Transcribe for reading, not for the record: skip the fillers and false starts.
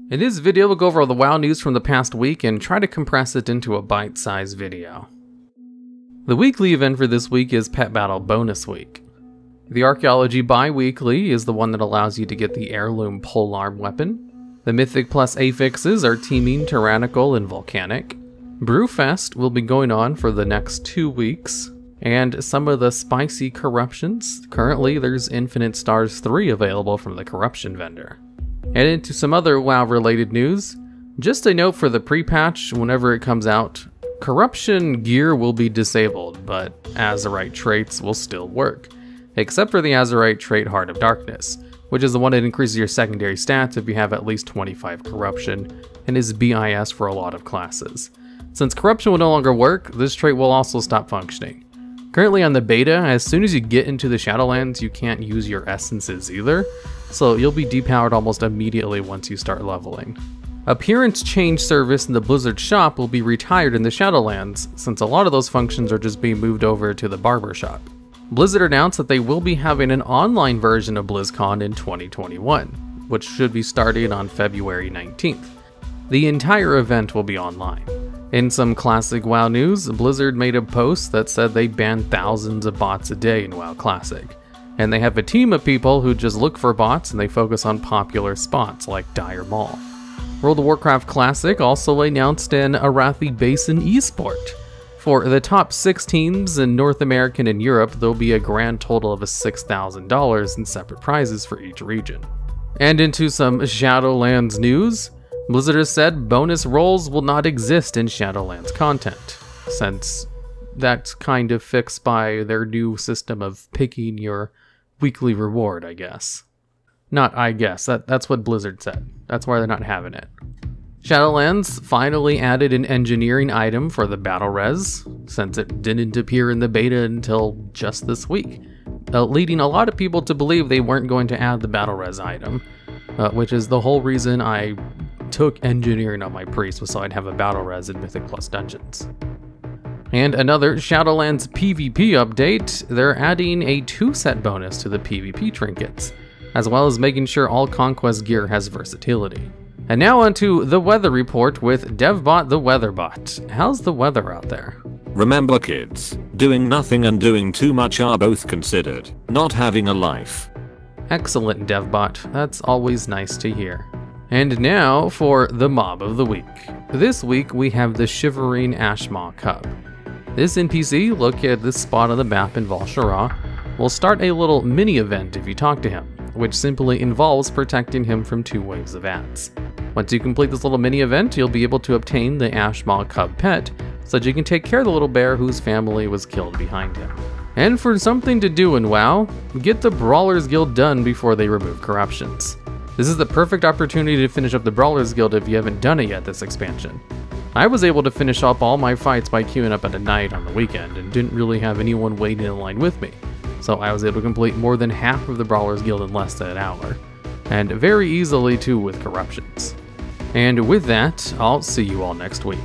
In this video, we'll go over all the WoW news from the past week and try to compress it into a bite-sized video. The weekly event for this week is Pet Battle Bonus Week. The Archaeology Bi-Weekly is the one that allows you to get the Heirloom Polearm weapon. The Mythic plus affixes are Teeming, Tyrannical, and Volcanic. Brewfest will be going on for the next 2 weeks. And some of the spicy corruptions. Currently, there's Infinite Stars 3 available from the Corruption vendor. And into some other WoW-related news. Just a note for the pre-patch, whenever it comes out, Corruption gear will be disabled, but Azerite traits will still work. Except for the Azerite trait Heart of Darkness, which is the one that increases your secondary stats if you have at least 25 Corruption, and is BIS for a lot of classes. Since Corruption will no longer work, this trait will also stop functioning. Currently on the beta, as soon as you get into the Shadowlands, you can't use your essences either, so you'll be depowered almost immediately once you start leveling. Appearance change service in the Blizzard shop will be retired in the Shadowlands, since a lot of those functions are just being moved over to the barber shop. Blizzard announced that they will be having an online version of Blizzcon in 2021, which should be starting on February 19th. The entire event will be online. In some classic WoW news, Blizzard made a post that said they ban thousands of bots a day in WoW Classic. And they have a team of people who just look for bots and they focus on popular spots like Dire Maul. World of Warcraft Classic also announced an Arathi Basin esport. For the top 6 teams in North America and Europe, there'll be a grand total of $6,000 in separate prizes for each region. And into some Shadowlands news. Blizzard has said bonus roles will not exist in Shadowlands content, since that's kind of fixed by their new system of picking your weekly reward, I guess. Not I guess, that's what Blizzard said. That's why they're not having it. Shadowlands finally added an engineering item for the battle res, since it didn't appear in the beta until just this week, leading a lot of people to believe they weren't going to add the battle res item, which is the whole reason I took engineering on my priest, so I'd have a battle res in Mythic Plus dungeons. And another Shadowlands PvP update, they're adding a 2-set bonus to the PvP trinkets, as well as making sure all Conquest gear has versatility. And now onto the weather report with DevBot the Weatherbot. How's the weather out there? Remember kids, doing nothing and doing too much are both considered not having a life. Excellent, DevBot. That's always nice to hear. And now for the mob of the week. This week we have the Shivering Ashmaw Cub. This NPC, look at this spot on the map in Val'sharah, will start a little mini-event if you talk to him, which simply involves protecting him from 2 waves of ads. Once you complete this little mini-event, you'll be able to obtain the Ashmaw Cub pet, so that you can take care of the little bear whose family was killed behind him. And for something to do in WoW, get the Brawlers Guild done before they remove corruptions. This is the perfect opportunity to finish up the Brawlers Guild if you haven't done it yet this expansion. I was able to finish up all my fights by queuing up at night on the weekend and didn't really have anyone waiting in line with me, so I was able to complete more than half of the Brawlers Guild in less than an hour, and very easily too with corruptions. And with that, I'll see you all next week.